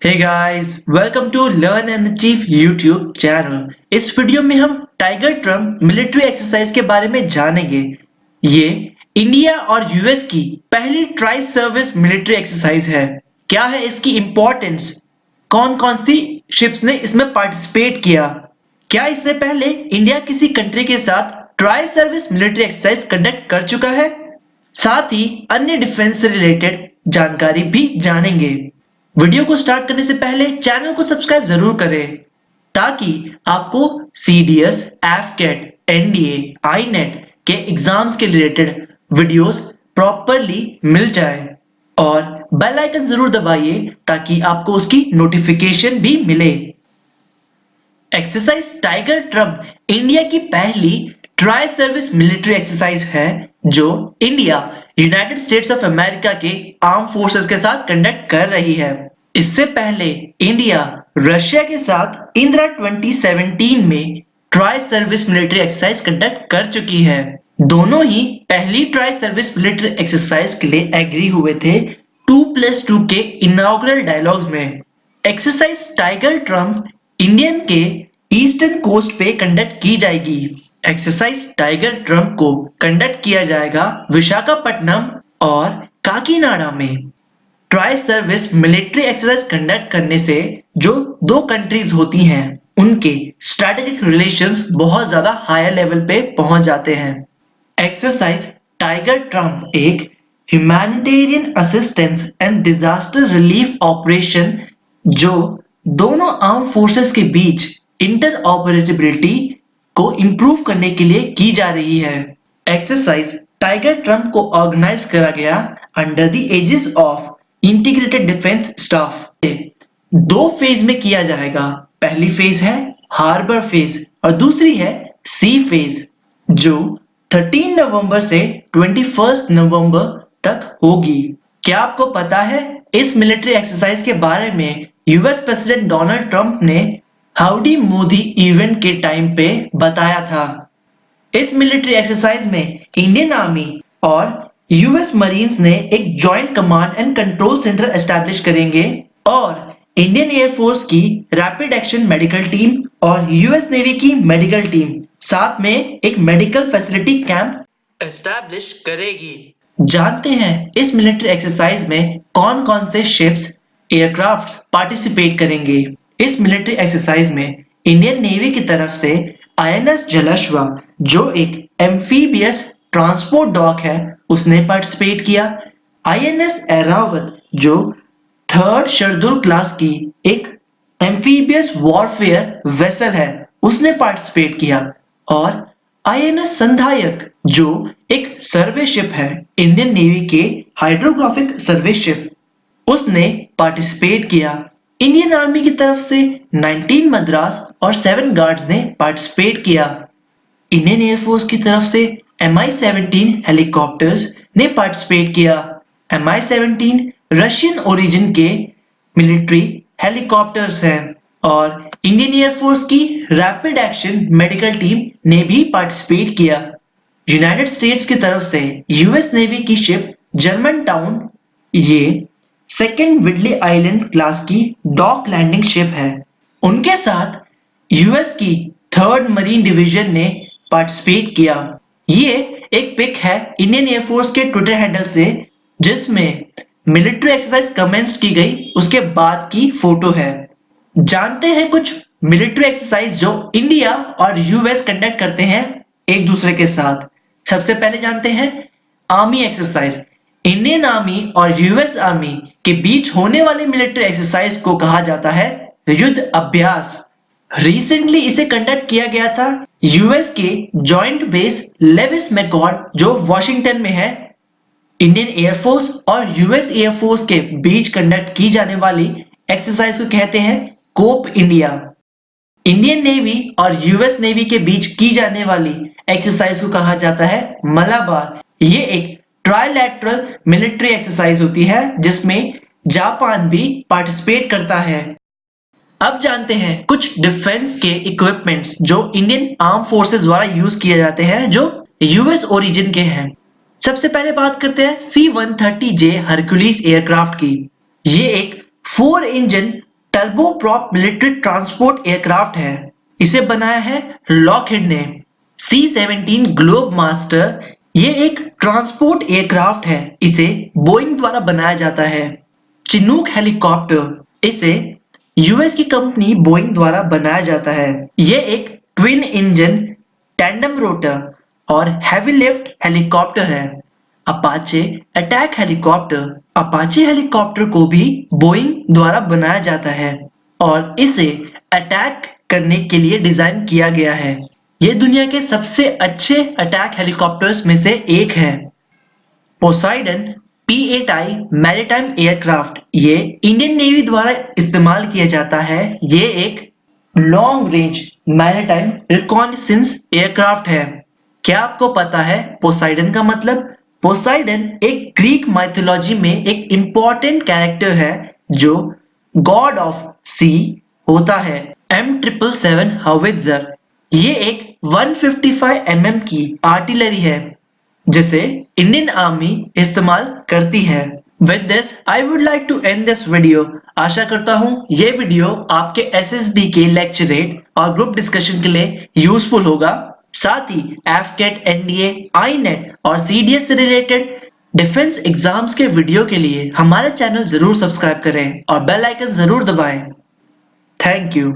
Hey guys, welcome to learn and achieve YouTube channel. इस video में हम tiger Trump military exercise के बारे में जानेंगे। ये इंडिया और यूएस की पहली ट्राई सर्विस मिलिट्री एक्सरसाइज है। क्या है इसकी इंपॉर्टेंस? कौन कौन सी शिप्स ने इसमें पार्टिसिपेट किया? क्या इससे पहले इंडिया किसी कंट्री के साथ tri service military exercise conduct कर चुका है? साथ ही अन्य डिफेंस से रिलेटेड जानकारी भी जानेंगे। वीडियो को स्टार्ट करने से पहले चैनल को सब्सक्राइब जरूर करें ताकि आपको सीडीएस, एफकेट, एनडीए, आईनेट के एग्जाम्स के रिलेटेड वीडियोस प्रॉपरली मिल जाए और बेल आइकन जरूर दबाइए ताकि आपको उसकी नोटिफिकेशन भी मिले। एक्सरसाइज टाइगर ट्रम्प इंडिया की पहली ट्राई सर्विस मिलिट्री एक्सरसाइज है जो India United states of America के आर्म फोर्सेस के साथ कंडक्ट कर रही है। इससे पहले इंडिया रशिया के साथ इंदिरा 2017 में tri service military exercise conduct कर चुकी है। दोनों ही पहली ट्राई सर्विस मिलिट्री एक्सरसाइज के लिए एग्री हुए थे 2+2 के इनॉग्रल डायलॉग्स में। एक्सरसाइज टाइगर ट्रम्प इंडियन के ईस्टर्न कोस्ट पे कंडक्ट की जाएगी। एक्सरसाइज टाइगर ट्रम्प को कंडक्ट किया जाएगा विशाखापट्टनम और काकीनाडा में। Tri service military exercise conduct करने से जो दो कंट्रीज होती हैं उनके स्ट्रेटेजिक रिलेशंस बहुत ज्यादा हायर लेवल पे पहुंच जाते हैं। एक्सरसाइज टाइगर ट्रम्प एक humanitarian assistance and disaster relief operation जो दोनों आर्म फोर्सेस के बीच इंटरऑपरेबिलिटी को इंप्रूव करने के लिए की जा रही है। एक्सरसाइज टाइगर ट्रम्प को ऑर्गेनाइज करा गया under the aegis of integrated defence staff. दो फेज में किया जाएगा। पहली फेज है हार्बर फेज और दूसरी है सी फेज जो 13 नवंबर से 21 नवंबर तक होगी। क्या आपको पता है इस मिलिट्री एक्सरसाइज के बारे में यूएस प्रेसिडेंट डोनाल्ड ट्रंप ने हाउडी मोदी इवेंट के टाइम पे बताया था। इस मिलिट्री एक्सरसाइज में इंडियन आर्मी और यूएस मरीन्स ने एक joint command and control centre establish करेंगे और इंडियन एयरफोर्स की रैपिड एक्शन मेडिकल टीम और यूएस नेवी की मेडिकल टीम साथ में एक मेडिकल फैसिलिटी कैंप एस्टैब्लिश करेगी। जानते हैं इस मिलिट्री एक्सरसाइज में कौन कौन से शिप्स, एयरक्राफ्ट्स पार्टिसिपेट करेंगे। इस मिलिट्री एक्सरसाइज में इंडियन नेवी की तरफ से आईएनएस जलाश्वा जो एक एम्फीबियस ट्रांसपोर्ट डॉक है उसने पार्टिसिपेट किया। आईएनएस ऐरावत जो थर्ड शार्दुल क्लास की एक एम्फीबियस वॉरफेयर वेसल है उसने पार्टिसिपेट किया और आईएनएस संधायक जो एक सर्वे शिप है इंडियन नेवी के हाइड्रोग्राफिक सर्वे शिप उसने पार्टिसिपेट किया। इंडियन आर्मी की तरफ से 19 मद्रास और 7 गार्ड्स ने पार्टिसिपेट किया। इंडियन एयरफोर्स की तरफ से MI-17 हेलीकॉप्टर्स ने पार्टिसिपेट किया। MI-17 रशियन ओरिजिन के मिलिट्री हेलीकॉप्टर्स हैं और इंडियन एयरफोर्स की रैपिड एक्शन मेडिकल टीम ने भी पार्टिसिपेट किया। यूनाइटेड स्टेट्स की तरफ से यूएस नेवी की शिप जर्मन टाउन ये सेकेंड विडली आइलैंड क्लास की डॉक लैंडिंग शिप है। उनके साथ यूएस की थर्ड मरीन डिवीजन ने पार्टिसिपेट किया। ये एक पिक है इंडियन एयरफोर्स के ट्विटर हैंडल से जिसमें मिलिट्री एक्सरसाइज कमेंस की गई उसके बाद की फोटो है। जानते हैं कुछ मिलिट्री एक्सरसाइज जो इंडिया और यूएस कंडक्ट करते हैं एक दूसरे के साथ। सबसे पहले जानते हैं आर्मी एक्सरसाइज। इंडियन आर्मी और यूएस आर्मी के बीच होने वाली मिलिट्री एक्सरसाइज को कहा जाता है युद्ध अभ्यास। रिसेंटली इसे कंडक्ट किया गया था यूएस के जॉइंट बेस लेविस मैककॉर्ड जो वॉशिंगटन में है। इंडियन एयरफोर्स और यूएस एयरफोर्स के बीच कंडक्ट की जाने वाली एक्सरसाइज को कहते हैं कोप इंडिया। इंडियन नेवी और यूएस नेवी के बीच की जाने वाली एक्सरसाइज को कहा जाता है मलाबार। ये एक ट्राइलैटरल मिलिट्री एक्सरसाइज होती है जिसमें जापान भी पार्टिसिपेट करता है। अब जानते हैं कुछ डिफेंस के इक्विपमेंट्स जो इंडियन आर्म फोर्सेस द्वारा यूज किए जाते हैं जो यूएस ओरिजिन के हैं। सबसे पहले बात करते हैं C-130J हरक्यूलिस एयरक्राफ्ट की। ये एक 4 engine turboprop military transport aircraft है। इसे बनाया है लॉकहीड ने। C-17 ग्लोब मास्टर ये एक ट्रांसपोर्ट एयरक्राफ्ट है। इसे बोइंग द्वारा बनाया जाता है। चिनूक हेलीकॉप्टर इसे यूएस की कंपनी बोइंग द्वारा बनाया जाता है। ये एक ट्विन इंजन टैंडम रोटर और हेवी लिफ्ट हेलीकॉप्टर है। Apache attack helicopter Apache helicopter को भी बोइंग द्वारा बनाया जाता है और इसे अटैक करने के लिए डिजाइन किया गया है। ये दुनिया के सबसे अच्छे अटैक हेलीकॉप्टर्स में से एक है। पोसाइडन P-8I मैरीटाइम एयरक्राफ्ट ये इंडियन नेवी द्वारा इस्तेमाल किया जाता है। ये एक लॉन्ग रेंज मैरीटाइम रिकॉन्नाइसेंस एयरक्राफ्ट है। क्या आपको पता है पोसाइडन का मतलब? पोसाइडन एक ग्रीक माइथोलॉजी में एक इंपॉर्टेंट कैरेक्टर है जो गॉड ऑफ सी होता है। M777 हाउवित्जर ये एक 155 mm की आर्टिलरी है जिसे इंडियन आर्मी इस्तेमाल करती है। With this, I would like to end this video. आशा करता हूँ ये वीडियो आपके SSB के लेक्चरेट और ग्रुप डिस्कशन के लिए यूजफुल होगा। साथ ही एफकेट, एनडीए, आईनेट और सीडीएस से रिलेटेड डिफेंस एग्जाम्स के वीडियो के लिए हमारे चैनल जरूर सब्सक्राइब करें और बेल आइकन जरूर दबाएं। Thank you.